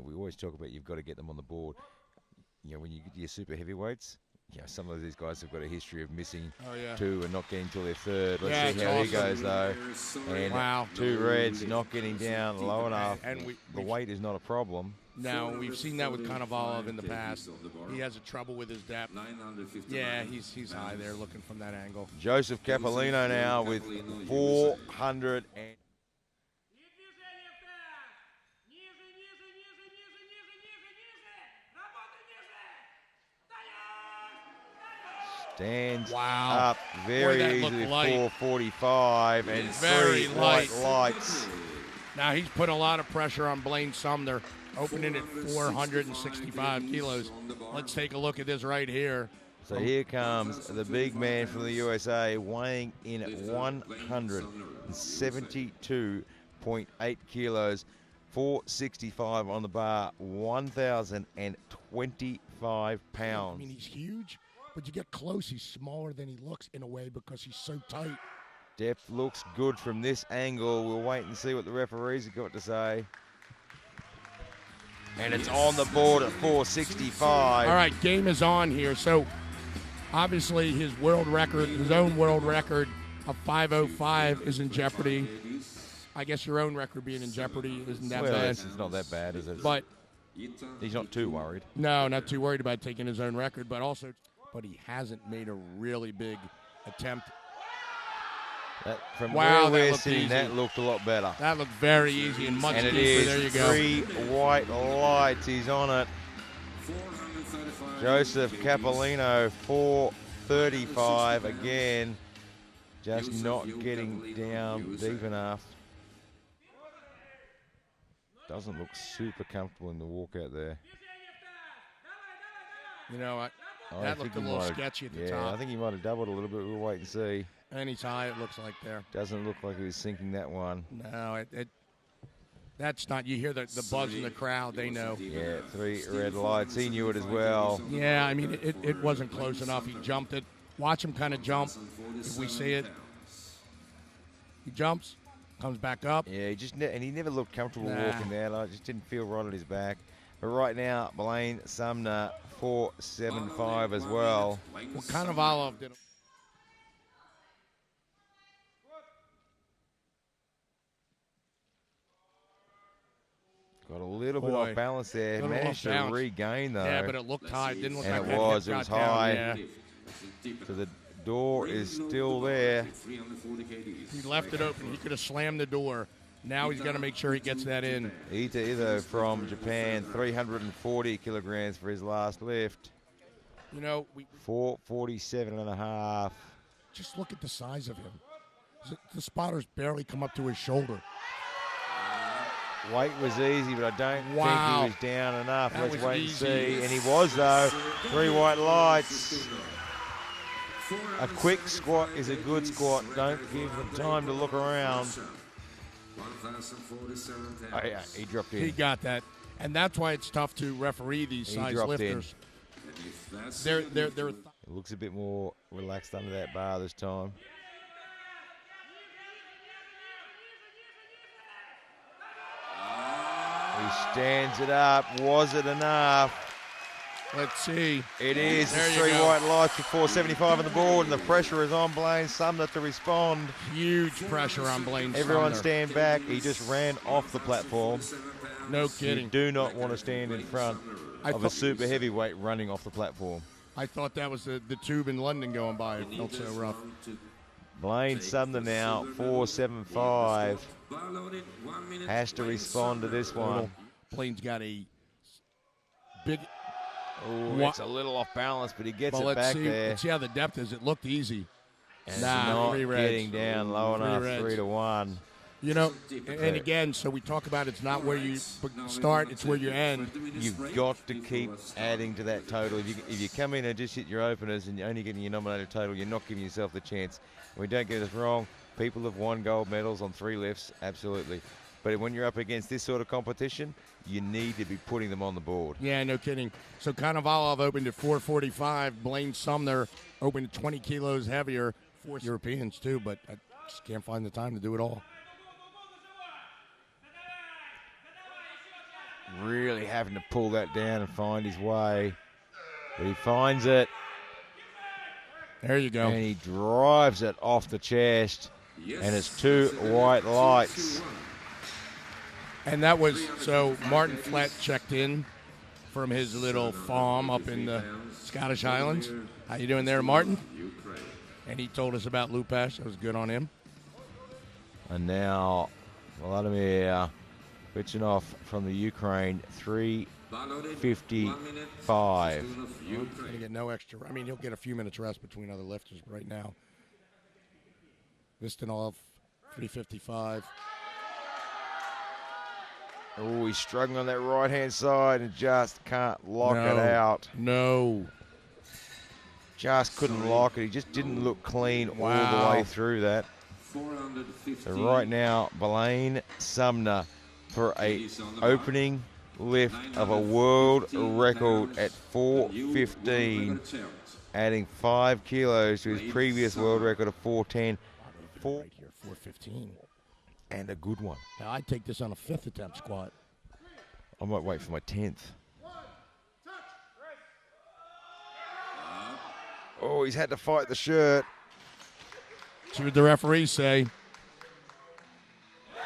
we always talk about you've got to get them on the board. When you get to your super heavyweights, some of these guys have got a history of missing two and not getting till their third. Let's see how he goes, though. And 2 reds, not getting down low enough. And the weight is not a problem. No, we've seen that with Konovalov in the past. He has a trouble with his depth. Yeah, he's high there looking from that angle. Joseph Capolino now with 400 and... Stands up very easily, 445 and very 3 lights. Now he's put a lot of pressure on Blaine Sumner, opening at 465 kilos. Let's take a look at this right here. So here comes the big man from the USA, weighing in at 172.8 kilos, 465 on the bar, 1,025 pounds. I mean, he's huge. But you get close, he's smaller than he looks in a way because he's so tight. Depth looks good from this angle. We'll wait and see what the referees have got to say. And it's on the board at 465. All right, game is on here. So obviously his world record, his own world record of 505 is in jeopardy. I guess your own record being in jeopardy isn't that bad. It's not that bad, is it? But he's not too worried. No, not too worried about taking his own record, but he hasn't made a really big attempt. From where we're sitting, that looked a lot better. That looked very easy and much deeper. There you go. 3 white lights. He's on it. Joseph Capolino, 435 again. Just not getting down deep enough. Doesn't look super comfortable in the walkout there. You know what? That looked a little sketchy at the top. Yeah, I think he might have doubled a little bit. We'll wait and see. And he's high, it looks like there. Doesn't look like he was sinking that one. No, that's not. You hear the buzz in the crowd, they know. Yeah, 3 red lights. He knew it as well. Yeah, I mean, it wasn't close enough. He jumped it. Watch him kind of jump. If we see it, he jumps, comes back up. Yeah, he never looked comfortable walking there. Like, just didn't feel right on his back. But right now, Blaine Sumner, 475 as well. Well, Konovalov did. Got a little bit off balance there. Managed to regain, though. Yeah, but it looked high. It didn't look like it was high. Yeah. So the door is still there. He left it open. He could have slammed the door. Now he's got to make sure he gets that in. Ito from Japan, 340 kilograms for his last lift. 447 and a half. Just look at the size of him. The spotters barely come up to his shoulder. Weight was easy, but I don't think he was down enough. Let's wait and see. And he was, though. 3 white lights. A quick squat is a good squat. Don't give him time to look around. Oh, yeah, he dropped in. He got that. And that's why it's tough to referee these size lifters. It looks a bit more relaxed under that bar this time. He stands it up. Was it enough? Let's see. It is. There's 3 white lights with 475 on the board, and the pressure is on Blaine Sumner to respond. Huge pressure on Blaine Sumner. Everyone stand back. He just ran off the platform. No kidding. You do not want to stand in front of a super heavyweight running off the platform. I thought that was the tube in London going by. It felt so rough. Blaine Sumner now, 475. Has to respond to this one. Blaine's got a big... Oh, it's a little off balance, but he gets it back there. Let's see how the depth is. It looked easy. And not getting down low enough, 3-1. And again, so we talk about it's not where you start, it's where you end. You've got to keep adding to that total. If you come in and just hit your openers and you're only getting your nominated total, you're not giving yourself the chance. And we don't get us wrong. People have won gold medals on 3 lifts, absolutely. But when you're up against this sort of competition, you need to be putting them on the board. Yeah, no kidding. So Konovalov opened at 445. Blaine Sumner opened at 20 kilos heavier. 4 Europeans, too, but I just can't find the time to do it all. Really having to pull that down and find his way. But he finds it. There you go. And he drives it off the chest. And it's 2 white lights. And that was, so Martin Flett checked in from his little farm up in the Scottish Highlands. How you doing there, Martin? And he told us about Lupesh. That was good on him. And now Vladimir Vichinov from the Ukraine, 3:55. He'll get no extra. I mean, he'll get a few minutes rest between other lifters right now. Vistinov, 3:55. Oh, he's struggling on that right-hand side and just can't lock it out. No. Just couldn't lock it. He just didn't look clean all the way through that. So right now, Blaine Sumner for a opening lift of a world record at 4:15, adding 5 kilos to his previous world record of 4:10. Right here, 4:15. And a good one. Now, I'd take this on a 5th attempt squat. I might wait for my 10th. Oh, he's had to fight the shirt. See what the referees say.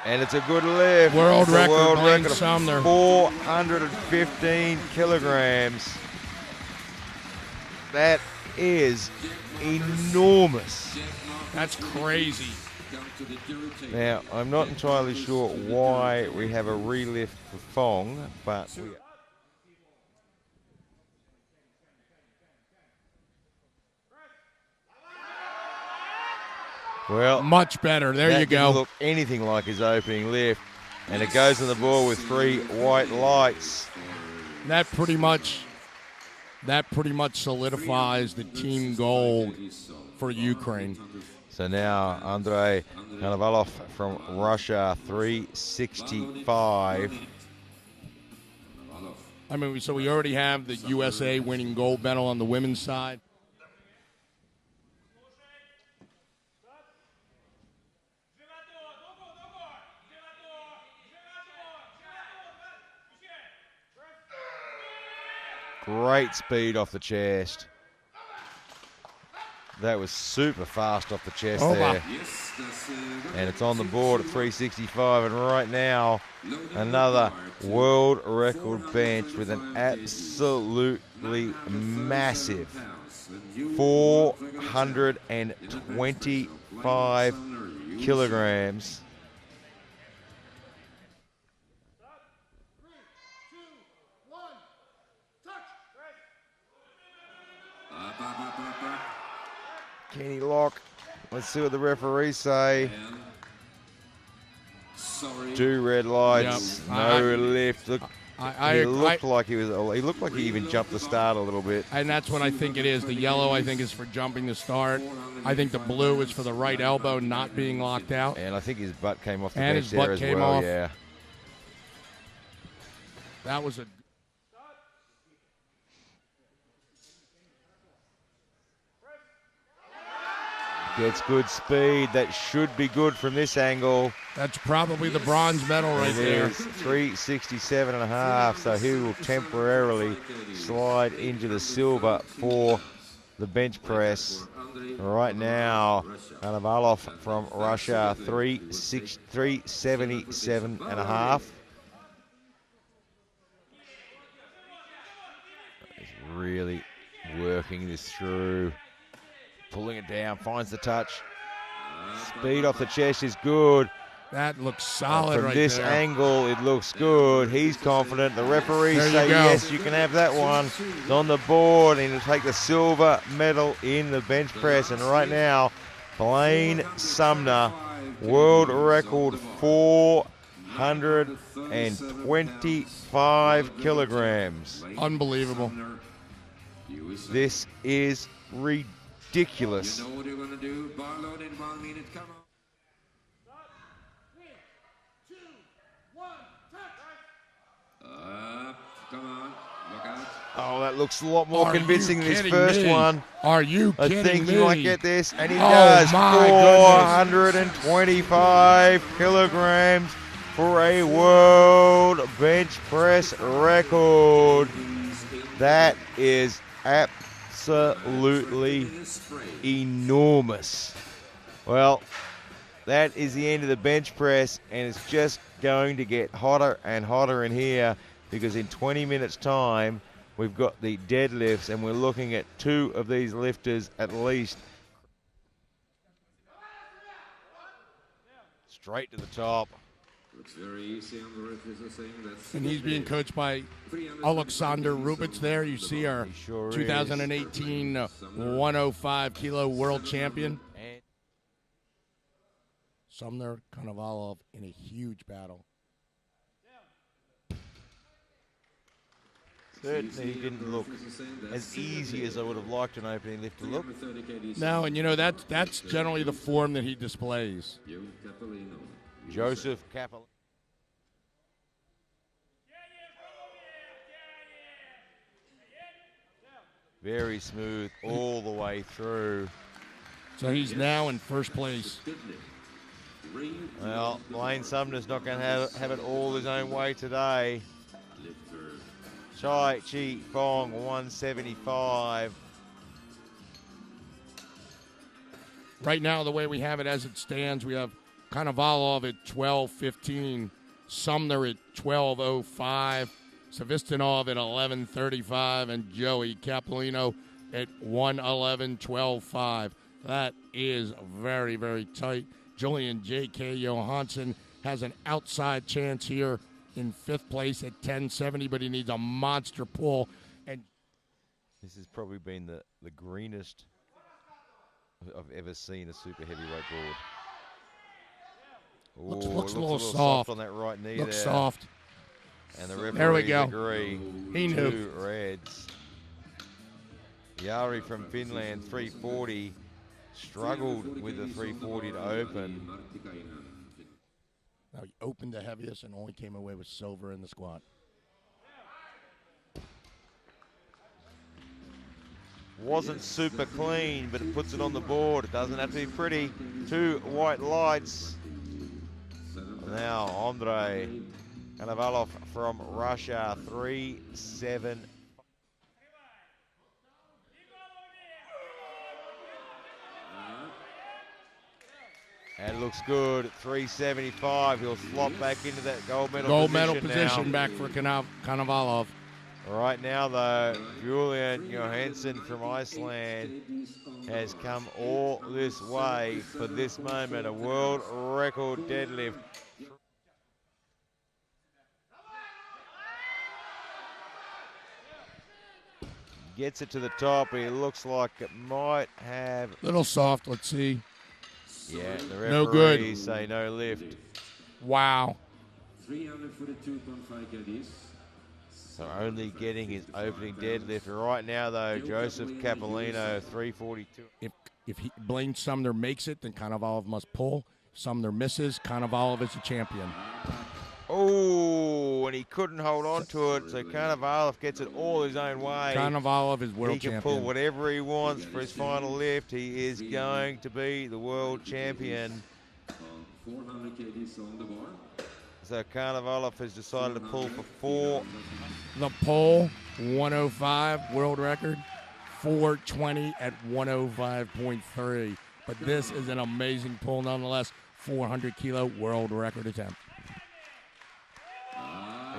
And it's a good lift. World record, world Blaine record Sumner. of 415 kilograms. That is enormous. That's crazy. Now, I'm not entirely sure why we have a relift for Fong, but well, much better. There you go. Didn't look anything like his opening lift, and it goes on the board with 3 white lights. That pretty much solidifies the team gold for Ukraine. So now Andrei Konovalov from Russia, 365. I mean, so we already have the USA winning gold medal on the women's side. Great speed off the chest. That was super fast off the chest there. And it's on the board at 365. And right now, another world record bench with an absolutely massive 425 kilograms. Can he lock? Let's see what the referees say. 2 red lights, Yep. no lift. Look, He looked like he even jumped the start a little bit. And that's what I think it is. The yellow, I think, is for jumping the start. I think the blue is for the right elbow not being locked out. And I think his butt came off the And bench his there butt as came well. off. Yeah. That was a... Gets good speed. That should be good from this angle. That's probably the bronze medal right there. It is 367.5, so he will temporarily slide into the silver for the bench press. Right now, Konovalov from Russia, 377.5. He's really working this through. Pulling it down, finds the touch. Speed off the chest is good. That looks solid From this angle, it looks good. He's confident. The referees say, yes, you can have that one. It's on the board, and he'll take the silver medal in the bench press. And right now, Blaine Sumner, world record 425 kilograms. Unbelievable. This is ridiculous. You know what you're going to do. Bar loaded, 1 minute, come on. 3, 2, 1, Come on, look out. Oh, that looks a lot more Are convincing you than his kidding first me? one. Are you I kidding think me? he might get this, and he Oh, does. my 425 kilograms for a world bench press record. That is absolutely enormous. Well, that is the end of the bench press, and it's just going to get hotter and hotter in here, because in 20 minutes time we've got the deadlifts, and we're looking at 2 of these lifters at least. Straight to the top. Looks very easy on the referees are saying that's And he's being coached by Alexander Rubitz there. You see our Sure 2018 105 kilo world champion. Sumner Konovalov in a huge battle. Certainly he didn't look as easy as I would have liked an opening lift to look. No, and you know that's generally the form that he displays. Joseph Capel. Very smooth all the way through. So he's now in first place. Well, Lane Sumner's not going to have it all his own way today. Chai Chi Fong, 175. Right now, the way we have it as it stands, we have Konovalov at 12:15, Sumner at 12:05, Savistinov at 11:35, and Joey Capolino at 1:11:12.5. That is very, very tight. Julian J.K. Johansson has an outside chance here in 5th place at 10:70, but he needs a monster pull. And this has probably been the greenest I've ever seen a super heavyweight board. Looks a little soft on that right knee. Looks there. soft. And the referees there we go. agree. He knew. 2 reds. Jari from Finland, 340. Struggled with the 340 to open. Now he opened the heaviest and only came away with silver in the squat. Wasn't super clean, but it puts it on the board. It doesn't have to be pretty. 2 white lights. Now Andrei Konovalov from Russia, 3-7. And looks good at 375. He'll slot back into that gold medal position back for Konovalov. Right now, though, Julian Johansson from Iceland has come all this way for this moment. A world record deadlift. Gets it to the top. He looks like it might have... Little soft, let's see. Yeah, the no good. referees say no lift. Wow. 342.5 kgs. So only getting his opening deadlift. Right now, though, Joseph Capolino, 342. If Blaine Sumner makes it, then Konovalov must pull. Sumner misses, Konovalov is the champion. Oh, and he couldn't hold on to it, so Konovalov gets it all his own way. Konovalov is world champion. He can pull whatever he wants for his final lift. He is going to be the world champion. 400 kgs on the bar. So Konovalov has decided to pull for 4. The pole, 105 world record, 420 at 105.3. But this is an amazing pull nonetheless. 400 kilo world record attempt.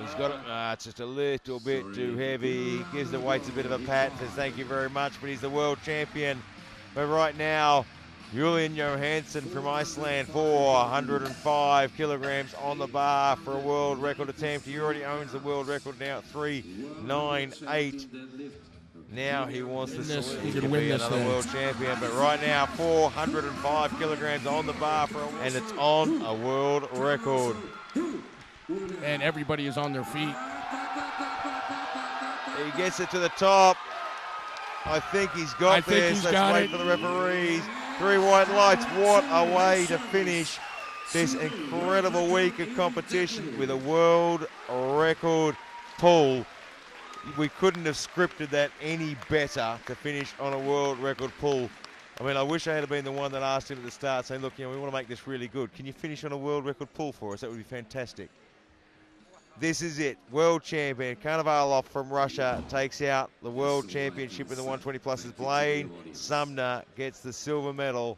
He's got it. It's just a little bit too heavy. He gives the weights a bit of a pat. Says thank you very much, but he's the world champion. But right now, Julian Johansson from Iceland, 405 kilograms on the bar for a world record attempt. He already owns the world record now at 398. Now he wants to be another world champion. But right now, 405 kilograms on the bar, and it's on a world record. And everybody is on their feet. He gets it to the top. I think he's got this. Let's wait for the referees. 3 white lights. What a way to finish this incredible week of competition with a world record pull. We couldn't have scripted that any better to finish on a world record pull. I mean, I wish I had been the one that asked him at the start, saying, look, we want to make this really good. Can you finish on a world record pull for us? That would be fantastic. This is it. World champion Konovalov from Russia takes out the world championship in the 120 pluses. Blaine Sumner gets the silver medal.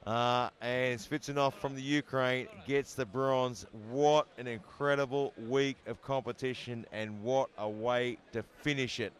And Spitsunov from the Ukraine gets the bronze. What an incredible week of competition, and what a way to finish it.